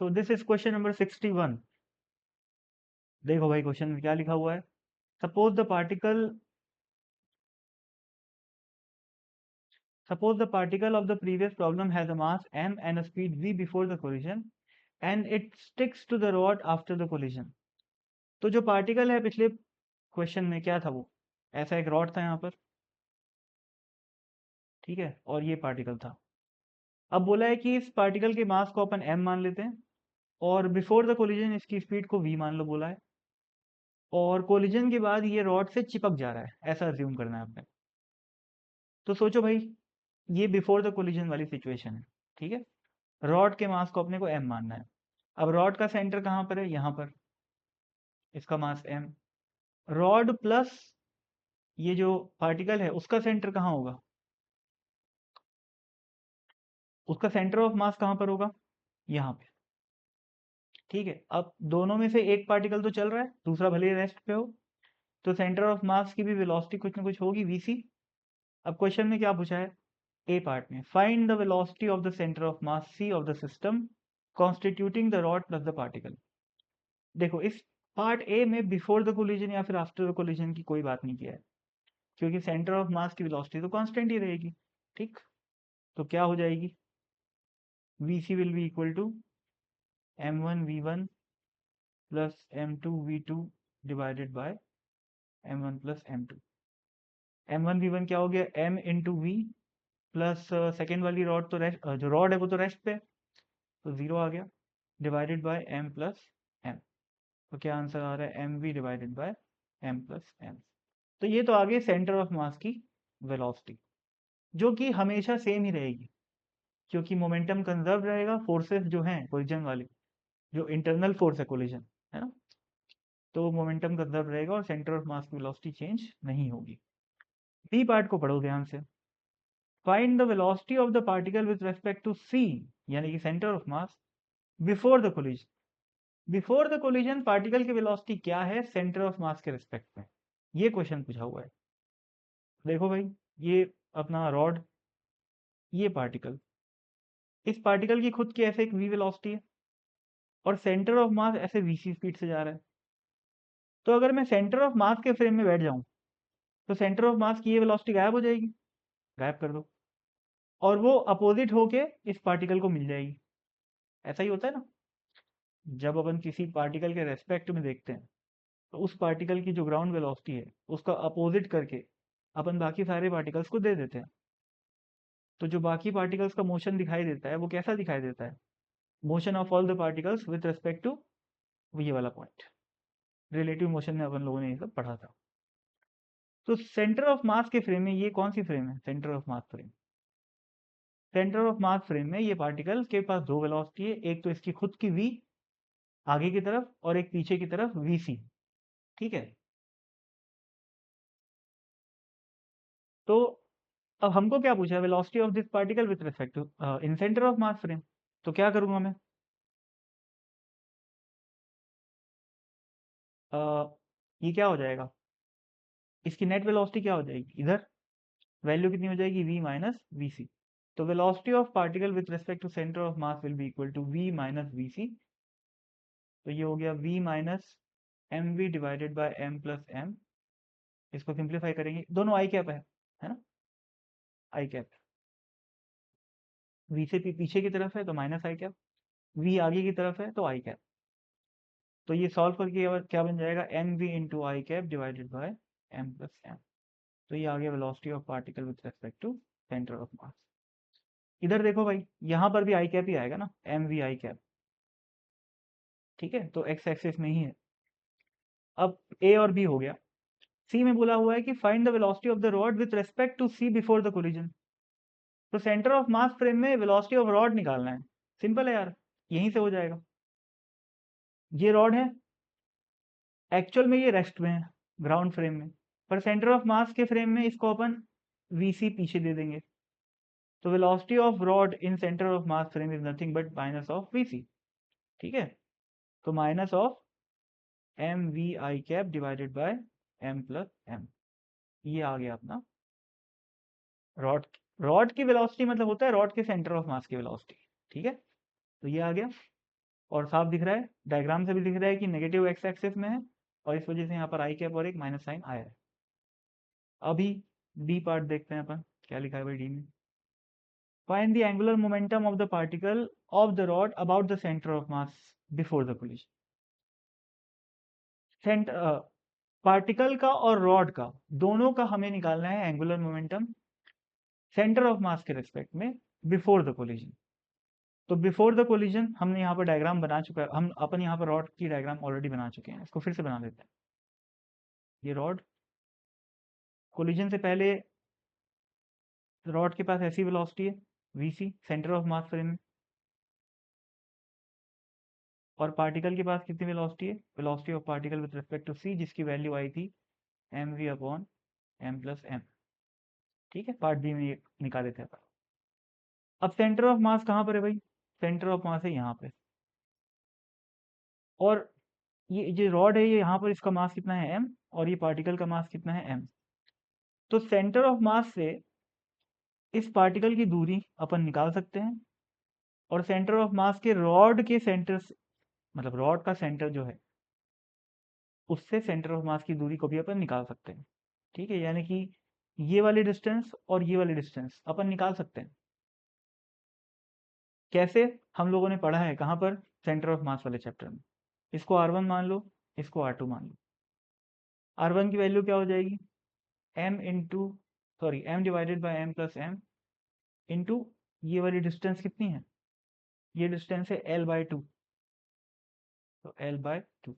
So this is question number 61. देखो भाई question में क्या लिखा हुआ है. Suppose the particle of the previous problem has a mass m and a speed v before the collision and it sticks to the rod after the collision. तो जो particle है पिछले क्वेश्चन में क्या था, वो ऐसा एक रॉड था यहाँ पर, ठीक है, और ये पार्टिकल था. अब बोला है कि इस पार्टिकल के मास को अपन m मान लेते हैं और बिफोर द कोलिजन इसकी स्पीड को v मान लो बोला है, और कोलिजन के बाद ये रॉड से चिपक जा रहा है, ऐसा अज्यूम करना है आपने. तो सोचो भाई, ये बिफोर द कोलिजन वाली सिचुएशन है, ठीक है. रॉड के मास को अपने को m मानना है. अब रॉड का सेंटर कहाँ पर है, यहाँ पर, इसका मास m. रॉड प्लस ये जो पार्टिकल है उसका सेंटर कहाँ होगा, उसका सेंटर ऑफ मास कहाँ पर होगा, यहाँ पे, ठीक है. अब दोनों में से एक पार्टिकल तो चल रहा है, दूसरा भले ही रेस्ट पे हो, तो सेंटर ऑफ मास की भी वेलोसिटी कुछ ना कुछ होगी, vc. अब क्वेश्चन में क्या पूछा है, ए पार्ट में, find the velocity of the centre of mass c of the system constituting the rod plus the particle. देखो इस पार्ट ए में बिफोर द कोलिजन या फिर आफ्टर द कोलिजन की कोई बात नहीं किया है, क्योंकि सेंटर ऑफ मास की वेलोसिटी तो कांस्टेंट ही रहेगी, ठीक. तो क्या हो जाएगी, vc will be equal to m1 v1 plus m2 v2 divided by m1 plus m2. m1 v1 क्या हो गया, m into v plus second वाली रॉड तो रेस्ट, जो रॉड है वो तो रेस्ट पे है, तो जीरो आ गया, divided by m plus m. तो क्या आंसर आ रहा है, m we divided by m plus m. तो ये तो आ गई सेंटर ऑफ मास की वेलोसिटी, जो कि हमेशा सेम ही रहेगी, क्योंकि मोमेंटम कंजर्व रहेगा, फोर्सेस जो हैं कोलिजन वाली, जो इंटरनल फोर्स है कोलिजन, है ना, तो मोमेंटम कंजर्व रहेगा और सेंटर ऑफ मास की वेलोसिटी चेंज नहीं होगी. बी पार्ट को पढ़ो ध्यान से. Find the velocity of the particle with respect to C, यानी कि centre of mass, before the collision. Before the collision particle की वेलोसिटी क्या है सेंटर ऑफ मास के रिस्पेक्ट में, ये क्वेश्चन पूछा हुआ है. देखो भाई, ये अपना रॉड, ये पार्टिकल, इस पार्टिकल की खुद की ऐसे एक वी वेलोसिटी है और सेंटर ऑफ मास ऐसे वीसी स्पीड से जा रहा है. तो अगर मैं सेंटर ऑफ मास के फ्रेम में बैठ जाऊं तो सेंटर ऑफ मास की ये वेलोसिटी गायब हो जाएगी, गायब कर दो, और वो अपोजिट होके इस पार्टिकल को मिल जाएगी. ऐसा ही होता है ना, जब अपन किसी पार्टिकल के रेस्पेक्ट में देखते हैं तो उस पार्टिकल की जो ग्राउंड वेलोसिटी है उसका अपोजिट करके अपन बाकी सारे पार्टिकल्स को दे देते हैं. तो जो बाकी पार्टिकल्स का मोशन दिखाई देता है वो कैसा दिखाई देता है, motion of all the particles with respect to ये वाला पॉइंट. रिलेटिव मोशन में अपन लोगों ने ये सब पढ़ा था. तो सेंटर ऑफ मास के फ्रेम में, ये कौन सी फ्रेम है, centre of mass frame. Centre of mass frame में ये पार्टिकल के पास दो वेलोसिटी है, एक तो इसकी खुद की v आगे की तरफ और एक पीछे की तरफ vc, ठीक है. तो अब हमको क्या पूछा है, velocity of this particle with respect to in centre of mass frame. तो क्या करूंगा मैं, ये क्या हो जाएगा, इसकी नेट वेलोसिटी क्या हो जाएगी, इधर वैल्यू कितनी हो जाएगी, v माइनस वी सी. तो velocity of particle with respect to centre of mass will be equal to v minus V C. तो ये हो गया v minus M we divided by m plus m. इसको simplify करेंगे, दोनों आई cap है ना, आई कैप. v से पीछे की तरफ है तो माइनस आई कैप, v आगे की तरफ है तो आई कैप. तो ये सॉल्व करके क्या बन जाएगा, m v into i cap divided by m plus m. तो ये आ गया velocity of particle with respect to centre of mass. इधर देखो भाई, यहाँ पर भी आई कैप ही आएगा ना, एम वी आई कैप, ठीक है. तो एक्स एक्सिस में ही है. अब ए और बी हो गया. सी में बोला हुआ है कि find the velocity of the rod with respect to c before the collision. तो सेंटर ऑफ मास फ्रेम में वेलोसिटी ऑफ रॉड निकालना है, सिंपल है यार, यहीं से हो जाएगा. ये रॉड है, एक्चुअल में ये रेस्ट में है, ग्राउंड फ्रेम में, पर सेंटर ऑफ मास के फ्रेम में इसको अपन वीसी पीछे दे देंगे. तो velocity of rod in centre of mass frame is nothing but minus of v c, ठीक है. तो minus of m v i cap divided by m plus m. ये आ गया अपना रॉड. रॉड की वेलोसिटी मतलब होता है रॉड के सेंटर ऑफ मास की वेलोसिटी, ठीक है. तो ये आ गया. और साफ दिख रहा है, डायग्राम से भी दिख रहा है कि नेगेटिव एक्स एक्सिस में है और इस वजह से यहाँ पर आई कैप और एक माइनस साइन आया है। अभी डी पार्ट देखते हैं अपन, क्या लिखा है भाई डी में। Find the angular momentum of the particle of the rod about the centre of mass before the collision. Particle का और रॉड का दोनों का हमें निकालना है angular momentum centre of mass के रिस्पेक्ट में बिफोर द कोलिजन। तो बिफोर द कोलिजन हमने यहाँ पर डायग्राम बना चुका है, हम अपन यहाँ पर रॉड की डायग्राम ऑलरेडी बना चुके हैं, इसको फिर से बना देते हैं। ये रॉड कोलिजन से पहले रॉड के पास ऐसी वेलोसिटी है vc, centre of mass frame में, और पार्टिकल के पास कितनी वेलोसिटी है, velocity of particle with respect to c, जिसकी वैल्यू आई थी mv upon m plus m। ठीक है, पार्ट बी में ये निकाले थे अपन। अब सेंटर ऑफ मास कहाँ पर है भाई, सेंटर ऑफ मास है यहाँ पे, और ये जो रॉड है ये यहाँ पर इसका मास कितना है m, और ये पार्टिकल का मास कितना है m। तो सेंटर ऑफ मास से इस पार्टिकल की दूरी अपन निकाल सकते हैं, और सेंटर ऑफ मास के रॉड के सेंटर से, मतलब रॉड का सेंटर जो है उससे सेंटर ऑफ मास की दूरी को भी अपन निकाल सकते हैं। ठीक है, यानी कि ये वाली डिस्टेंस और ये वाली डिस्टेंस अपन निकाल सकते हैं। कैसे, हम लोगों ने पढ़ा है कहाँ पर, सेंटर ऑफ मास वाले चैप्टर में। इसको r1 मान लो, इसको r2 मान लो। r1 की वैल्यू क्या हो जाएगी, m divided by m plus m into ये वाली डिस्टेंस कितनी है, ये डिस्टेंस है l/2, तो l/2।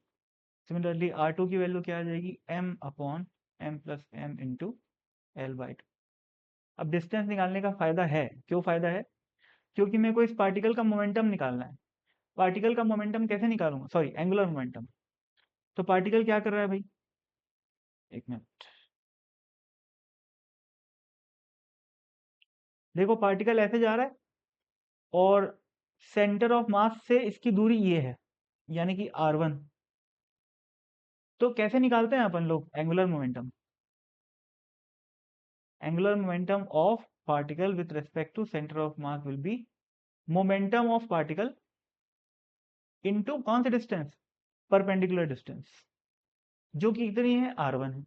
सिमिलरली r2 की वैल्यू क्या आ जाएगी, m upon m plus m into l/2। अब डिस्टेंस निकालने का फायदा है, क्यों फायदा है, क्योंकि मेरे को इस पार्टिकल का मोमेंटम निकालना है। पार्टिकल का मोमेंटम कैसे निकालूंगा, सॉरी एंगुलर मोमेंटम। तो पार्टिकल क्या कर रहा है भाई, एक मिनट, देखो पार्टिकल ऐसे जा रहा है और सेंटर ऑफ मास से इसकी दूरी ये है, यानी कि r1। तो कैसे निकालते हैं अपन लोग angular momentum, angular momentum of particle with respect to centre of mass will be momentum of particle into कौन सी डिस्टेंस, परपेंडिकुलर डिस्टेंस, जो कि कितनी है, r1 है।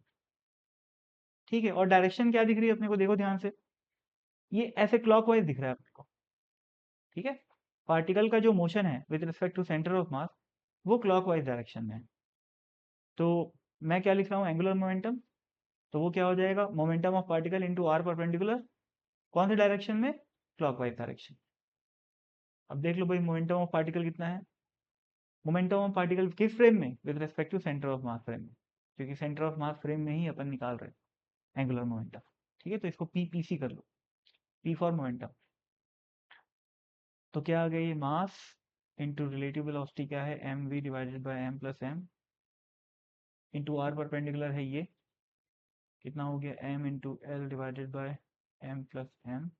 ठीक है, और डायरेक्शन क्या दिख रही है अपने को, देखो ध्यान से, ये ऐसे क्लॉकवाइज दिख रहा है अपने को। ठीक है, पार्टिकल का जो मोशन है with respect to centre of mass वो क्लॉकवाइज डायरेक्शन में है। तो मैं क्या लिख रहा हूँ, एंगुलर मोमेंटम, तो वो क्या हो जाएगा, momentum of particle into r perpendicular, कौन सी डायरेक्शन में, क्लॉकवाइज डायरेक्शन। अब देख लो भाई मोमेंटम ऑफ पार्टिकल कितना है, मोमेंटम ऑफ पार्टिकल किस फ्रेम में, with respect to centre of mass frame में, क्योंकि सेंटर ऑफ मास फ्रेम में ही अपन निकाल रहे हैं एंगुलर मोमेंटम। ठीक है, तो इसको पीपीसी कर लो, पी फॉर मोमेंटम। तो क्या आ गया, ये मास इंटू रिलेटिव वेलोसिटी क्या है, m we divided by m plus m into r perpendicular है ये, कितना हो गया, m into l divided by m plus m,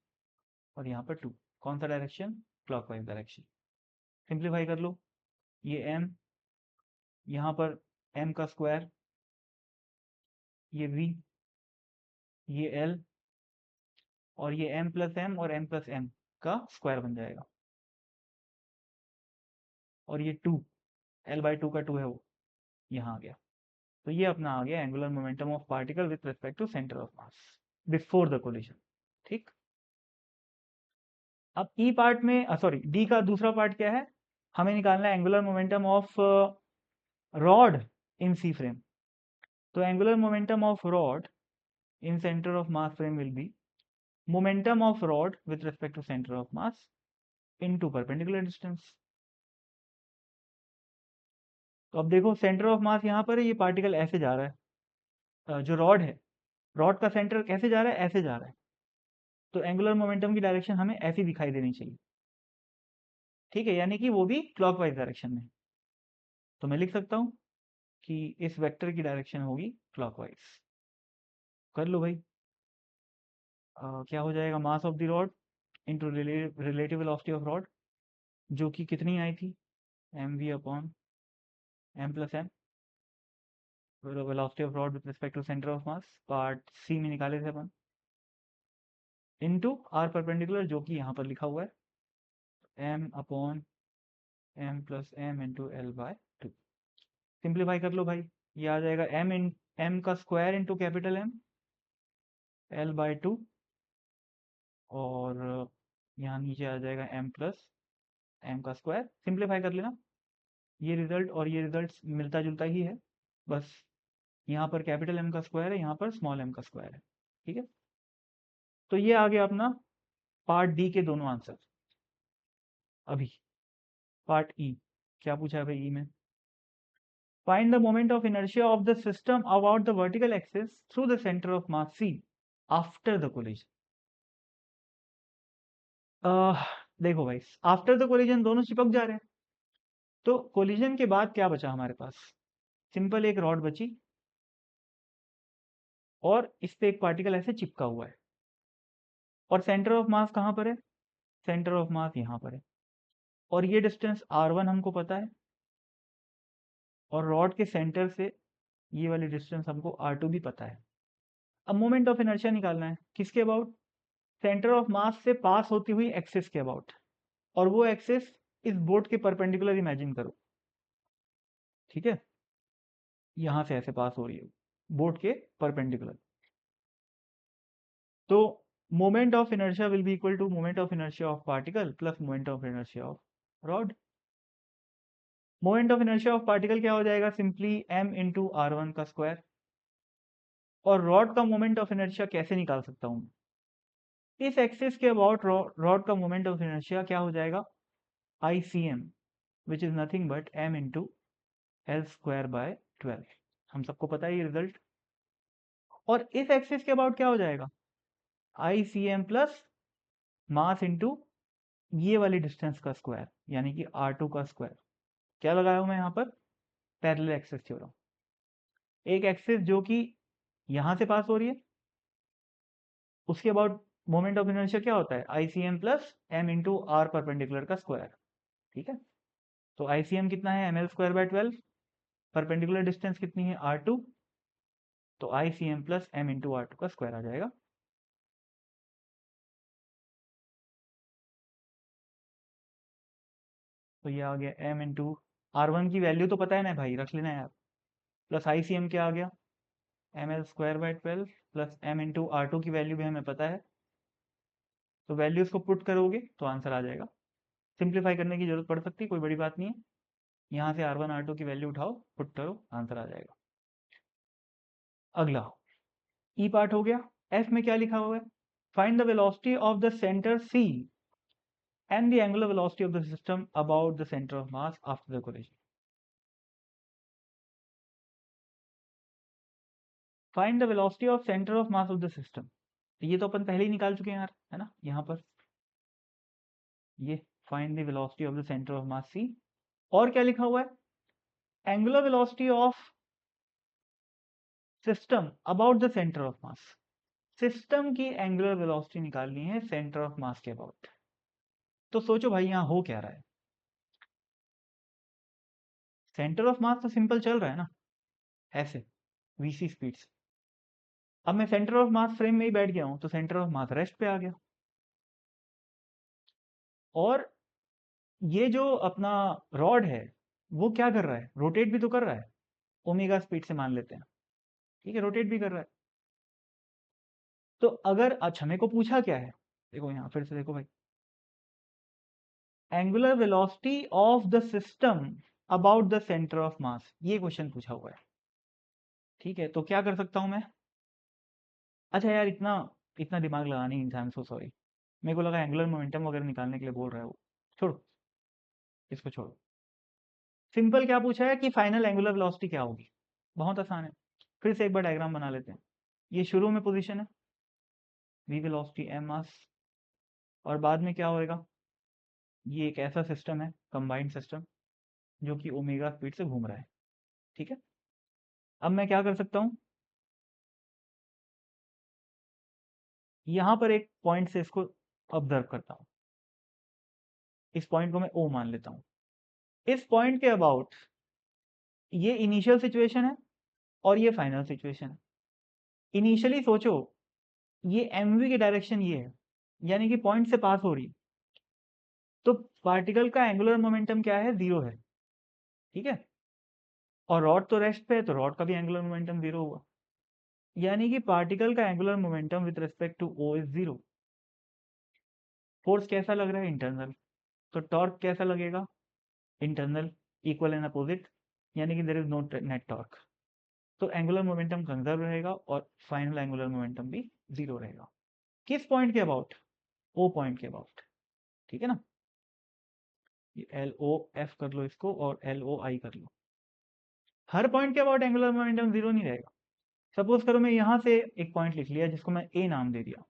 और यहाँ पर 2, कौन सा डायरेक्शन, क्लॉकवाइज डायरेक्शन। सिंप्लीफाई कर लो, ये m, यहाँ पर m का स्क्वायर, ये v, ये l, और ये m प्लस m और m प्लस m का स्क्वायर बन जाएगा, और ये 2, l/2 का 2 है वो यहाँ आ गया। तो ये अपना आ गया angular momentum of particle with respect to centre of mass before the collision. ठीक, अब ई पार्ट में, सॉरी डी का दूसरा पार्ट क्या है, हमें निकालना है angular momentum of rod in C frame. तो angular momentum of rod in centre of mass frame will be momentum of rod with respect to center of mass into perpendicular distance। तो अब देखो centre of मास यहाँ पर है, ये particle ऐसे जा रहा है, जो रॉड है, रॉड का सेंटर कैसे जा रहा है, ऐसे जा रहा है। तो एंगुलर मोमेंटम की डायरेक्शन हमें ऐसी दिखाई देनी चाहिए। ठीक है, यानी कि वो भी क्लॉकवाइज डायरेक्शन में। तो मैं लिख सकता हूँ कि इस वेक्टर की डायरेक्शन होगी क्लॉकवाइज। कर लो भाई, क्या हो जाएगा, mass of the rod into relative velocity of rod, जो कि कितनी आई थी, m v upon m plus m, velocity of rod with respect to centre of mass, part c में निकाले थे अपन, इनटू आर परपेंडिकुलर, जो कि यहाँ पर लिखा हुआ है m upon m plus m into l by two. Simplify कर लो भाई, ये आ जाएगा एम का square into capital m l by two, और यहाँ नीचे आ जाएगा m प्लस एम का स्क्वायर। सिंप्लीफाई कर लेना, ये रिजल्ट और ये रिजल्ट मिलता जुलता ही है, बस यहाँ पर कैपिटल एम का स्क्वायर है, यहाँ पर स्मॉल एम का स्क्वायर है। ठीक है, तो ये आ गया अपना पार्ट डी के दोनों आंसर। अभी पार्ट ई, क्या पूछा है भाई ई में? Find the moment of inertia of the system about the vertical axis through the centre of mass c after the collision. देखो भाई, आफ्टर द कोलिजन दोनों चिपक जा रहे हैं, तो कोलिजन के बाद क्या बचा हमारे पास? सिंपल एक रॉड बची, और इस पे एक पार्टिकल ऐसे चिपका हुआ है, और सेंटर ऑफ मास कहाँ पर है? सेंटर ऑफ मास यहाँ पर है, और ये डिस्टेंस r1 हमको पता है, और रॉड के सेंटर से ये वाली डिस्टेंस हमको r2 भी पता है। अब मोमेंट ऑफ इनर्शिया निकालना है, किसके अबाउट? सेंटर ऑफ मास से पास होती हुई एक्सिस के अबाउट, और वो एक्सिस इस बोर्ड के परपेंडिकुलर इमेजिन करो। ठीक है, यहां से ऐसे पास हो रही है बोर्ड के परपेंडिकुलर, तो moment of inertia will be equal to moment of inertia of particle plus moment of inertia of rod. Moment of inertia of particle क्या हो जाएगा? सिंपली m इंटू r1 का स्क्वायर। और रॉड का moment of inertia कैसे निकाल सकता हूं? इस एक्सिस के अबाउट रॉड का मोमेंट ऑफ इनर्शिया क्या हो जाएगा? ICM, which is nothing but m into L square by 12। हम सबको पता है ये रिजल्ट। और इस एक्सिस के अबाउट क्या हो जाएगा? ICM प्लस मास इंटू ये वाली डिस्टेंस का स्क्वायर, यानी कि r2 का स्क्वायर। क्या लगाया हूं मैं यहाँ पर? Parallel axis theorem. एक एक्सिस जो कि यहां से पास हो रही है, उसके अबाउट मोमेंट ऑफ इनर्शिया क्या होता है? ICM plus m into r perpendicular का स्क्वायर। ठीक है, तो ICM कितना है? ml square by 12। Perpendicular distance कितनी है? r2, तो ICM plus m into r2 का स्क्वायर आ जाएगा। तो ये आ गया m इंटू r1 की वैल्यू तो पता है ना भाई, रख लेना यार, प्लस ICM क्या आ गया? ml square by 12 plus m into r2 की वैल्यू भी हमें पता है, तो वैल्यूज को पुट करोगे तो आंसर आ जाएगा। सिंप्लीफाई करने की जरूरत पड़ सकती है, कोई बड़ी बात नहीं है। यहाँ से R1 R2 की वैल्यू उठाओ, पुट करो, आंसर आ जाएगा। अगला ई पार्ट हो गया। एफ में क्या लिखा हुआ है? Find the velocity of the centre c and the angular velocity of the system about the centre of mass after the collision. Find the velocity of centre of mass of the system, ये तो अपन पहले ही निकाल चुके हैं यार, है ना? यहाँ पर ये find the velocity of the centre of mass C, और क्या लिखा हुआ है? Angular velocity of system about the centre of mass. System की एंगुलर वेलोसिटी निकालनी है सेंटर ऑफ मास के अबाउट। तो सोचो भाई यहाँ हो क्या रहा है? सेंटर ऑफ मास तो सिंपल चल रहा है ना, ऐसे VC स्पीड से। अब मैं सेंटर ऑफ मास फ्रेम में ही बैठ गया हूं, तो सेंटर ऑफ मास रेस्ट पे आ गया, और ये जो अपना रॉड है वो क्या कर रहा है? रोटेट भी तो कर रहा है, ओमेगा स्पीड से मान लेते हैं। ठीक है, रोटेट भी कर रहा है। तो अगर अच्छा मेरे को पूछा क्या है, देखो यहाँ फिर से देखो भाई, angular velocity of the system about the centre of मास, ये क्वेश्चन पूछा हुआ है। ठीक है, तो क्या कर सकता हूं मैं? अच्छा यार, इतना इतना दिमाग लगाने नहीं था, आई एम सो सॉरी। मेरे को लगा एंगुलर मोमेंटम वगैरह निकालने के लिए बोल रहा है वो, छोड़ो, इसको छोड़ो। सिंपल क्या पूछा है कि फाइनल एंगुलर वेलोसिटी क्या होगी? बहुत आसान है, फिर से एक बार डायग्राम बना लेते हैं। ये शुरू में पोजीशन है, v वेलोसिटी m मास, और बाद में क्या होएगा? ये एक ऐसा सिस्टम है, कंबाइंड सिस्टम, जो कि ओमेगा स्पीड से घूम रहा है। ठीक है, अब मैं क्या कर सकता हूँ? यहां पर एक पॉइंट से इसको ऑब्जर्व करता हूँ, इस पॉइंट को मैं O मान लेता हूँ। इस पॉइंट के अबाउट ये इनिशियल सिचुएशन है, और ये फाइनल सिचुएशन है। इनिशियली सोचो, ये mv की डायरेक्शन ये है, यानी कि पॉइंट से पास हो रही है, तो पार्टिकल का एंगुलर मोमेंटम क्या है, 0 है, ठीक है। और रॉड तो रेस्ट पे है, तो रॉड का भी एंगुलर मोमेंटम 0 हुआ, यानी कि पार्टिकल का angular momentum with respect to o is 0। Force कैसा लग रहा है, इंटरनल, तो टॉर्क कैसा लगेगा, इंटरनल, इक्वल एंड अपोजिट, यानी कि there is no net torque. तो एंगुलर मोमेंटम कंजर्व रहेगा और फाइनल एंगुलर मोमेंटम भी 0 रहेगा। किस पॉइंट के अबाउट, ओ पॉइंट के अबाउट, ठीक है ना। ये एल ओ एफ कर लो इसको और एल ओ आई कर लो। हर पॉइंट के अबाउट एंगुलर मोमेंटम 0 नहीं रहेगा। सपोज करो मैं यहां से एक पॉइंट लिख लिया जिसको मैं ए नाम दे दिया,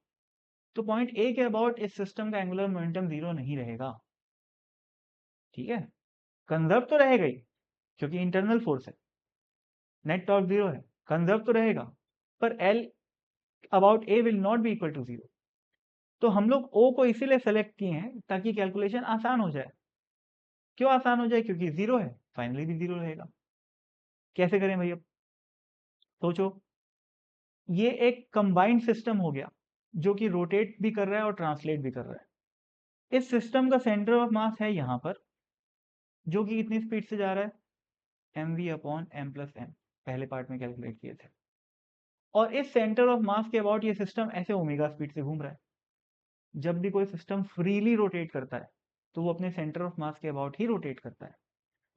तो पॉइंट ए के अबाउट इस सिस्टम का एंगुलर मोमेंटम 0 नहीं रहेगा, ठीक है। कंजर्व तो रहेगा ही क्योंकि इंटरनल फोर्स है, नेट टॉर्क 0 है, कंजर्व तो रहेगा, पर l about a will not be equal to 0। तो हम लोग ओ को इसीलिए सेलेक्ट किए हैं ताकि कैलकुलेशन आसान हो जाए। क्यों आसान हो जाए, क्योंकि 0 है, फाइनली भी 0 रहेगा। कैसे करें भैया, सोचो। ये एक कंबाइंड सिस्टम हो गया जो कि रोटेट भी कर रहा है और ट्रांसलेट भी कर रहा है। इस सिस्टम का सेंटर ऑफ मास है यहाँ पर, जो कि कितनी स्पीड से जा रहा है, m v upon m plus m, पहले पार्ट में कैलकुलेट किए थे। और इस सेंटर ऑफ मास के अबाउट ये सिस्टम ऐसे ओमेगा स्पीड से घूम रहा है। जब भी कोई सिस्टम फ्रीली रोटेट करता है तो वो अपने सेंटर ऑफ मास के अबाउट ही रोटेट करता है।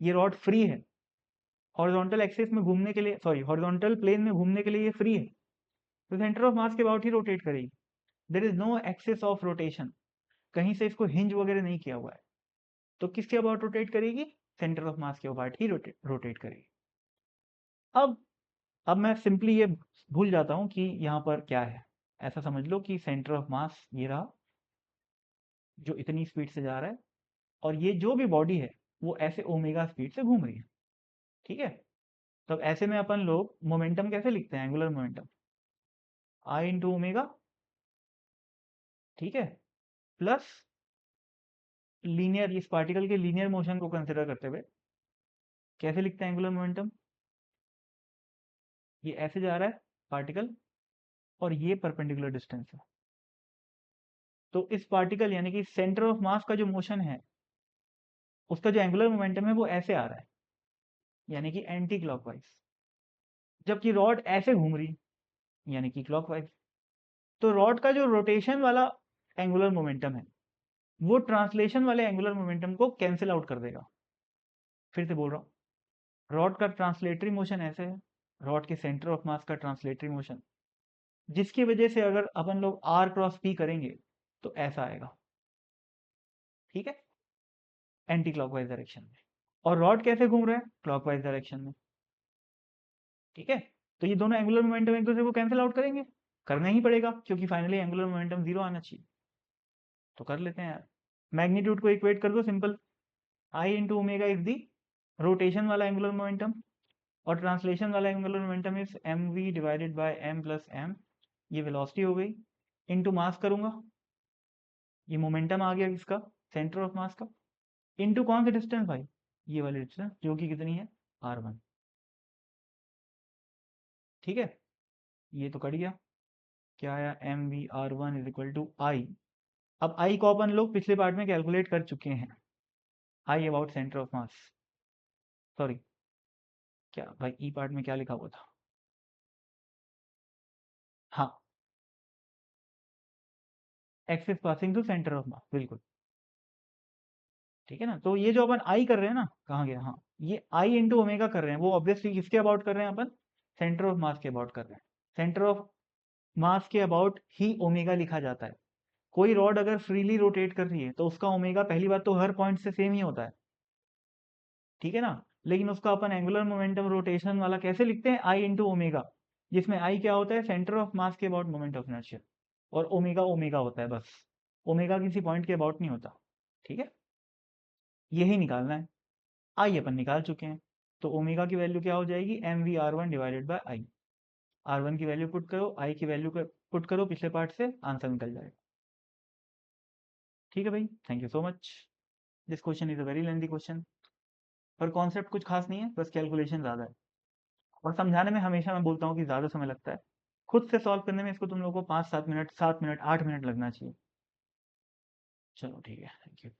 ये रॉड फ्री है, हॉरिजॉन्टल एक्सिस में घूमने के लिए, सॉरी हॉरिजॉन्टल प्लेन में घूमने के लिए ये फ्री है, तो सेंटर ऑफ मास के अबाउट ही रोटेट करेगी। There is no axis of rotation, कहीं से इसको हिंज वगैरह नहीं किया हुआ है, तो किसके अबाउट रोटेट करेगी, सेंटर ऑफ मास के अबाउट ही रोटेट करेगी। अब मैं सिंपली ये भूल जाता हूं कि यहाँ पर क्या है। ऐसा समझ लो कि सेंटर ऑफ मास ये रहा जो इतनी स्पीड से जा रहा है, और ये जो भी बॉडी है वो ऐसे ओमेगा स्पीड से घूम रही है, ठीक है। तब ऐसे में अपन लोग मोमेंटम कैसे लिखते हैं, एंगुलर मोमेंटम आई इंटू ओमेगा, ठीक है, प्लस लीनियर, इस पार्टिकल के लीनियर मोशन को कंसिडर करते हुए कैसे लिखते हैं एंगुलर मोमेंटम, ये ऐसे जा रहा है पार्टिकल और ये परपेंडिकुलर डिस्टेंस है, तो इस पार्टिकल यानी कि सेंटर ऑफ मास का जो मोशन है उसका जो एंगुलर मोमेंटम है वो ऐसे आ रहा है, यानी कि एंटी क्लॉकवाइज, जबकि रॉड ऐसे घूम रही यानी कि क्लॉकवाइज। तो रॉड का जो रोटेशन वाला एंगुलर मोमेंटम है वो ट्रांसलेशन वाले एंगुलर मोमेंटम को कैंसिल आउट कर देगा। फिर से बोल रहा हूँ, रॉड का ट्रांसलेटरी मोशन ऐसे है, रॉड के सेंटर ऑफ मास का ट्रांसलेटरी मोशन, जिसकी वजह से अगर अपन लोग आर क्रॉस पी करेंगे तो ऐसा आएगा, ठीक है, एंटी क्लॉकवाइज डायरेक्शन में। और रॉड कैसे घूम रहा है, क्लॉकवाइज डायरेक्शन में, ठीक है। तो ये दोनों एंगुलर मोमेंटम एक दूसरे को कैंसिल आउट करेंगे, करना ही पड़ेगा क्योंकि फाइनली एंगुलर मोमेंटम 0 आना चाहिए, तो कर लेते हैं यार। मैग्नीट्यूड को इक्वेट कर दो, simple, I into omega is the rotation वाला एंगुलर मोमेंटम और ट्रांसलेशन वाला angular momentum is m we divided by m plus m, ये वेलोसिटी हो गई, इंटू मास करूंगा, ये मोमेंटम आ गया किसका, सेंटर ऑफ मास का, इंटू कौन सा डिस्टेंस भाई, ये वाली डिस्टेंस जो कि कितनी है, r1, ठीक है। ये तो कट गया, क्या आया, M we are one is equal to I. अब आई को अपन लोग पिछले पार्ट में कैलकुलेट कर चुके हैं, आई about centre of mass, sorry क्या भाई, ई पार्ट में क्या लिखा हुआ था, हाँ, axis passing to centre of mass, बिल्कुल, ठीक है ना। तो ये जो अपन आई कर रहे हैं ना, कहाँ गया, हाँ, ये आई इंटू ओमेगा कर रहे हैं, वो ऑब्वियसली किसके अबाउट कर रहे हैं अपन, सेंटर ऑफ मास के अबाउट कर रहे हैं। सेंटर ऑफ मास के अबाउट ही ओमेगा लिखा जाता है। कोई रॉड अगर फ्रीली रोटेट कर रही है तो उसका ओमेगा पहली बात तो हर पॉइंट से सेम ही होता है, ठीक है ना। लेकिन उसका अपन एंगुलर मोमेंटम रोटेशन वाला कैसे लिखते हैं, आई इंटू ओमेगा, जिसमें आई क्या होता है, सेंटर ऑफ मास के अबाउट मोमेंट ऑफ इनर्शिया, और ओमेगा ओमेगा होता है बस, ओमेगा किसी पॉइंट के अबाउट नहीं होता, ठीक है। यही निकालना है, आई अपन निकाल चुके हैं, तो ओमेगा की वैल्यू क्या हो जाएगी, m we are one divided by I, r one की वैल्यू पुट करो, आई की वैल्यू पुट करो पिछले पार्ट से, आंसर निकल जाएगा, ठीक है भाई। Thank you so much, this question is a very lengthy question, पर कॉन्सेप्ट कुछ खास नहीं है, बस कैलकुलेशन ज़्यादा है, और समझाने में हमेशा मैं बोलता हूँ कि ज़्यादा समय लगता है, खुद से सॉल्व करने में इसको तुम लोगों को 5-7 मिनट, 7 मिनट, 8 मिनट लगना चाहिए। चलो ठीक है, थैंक यू।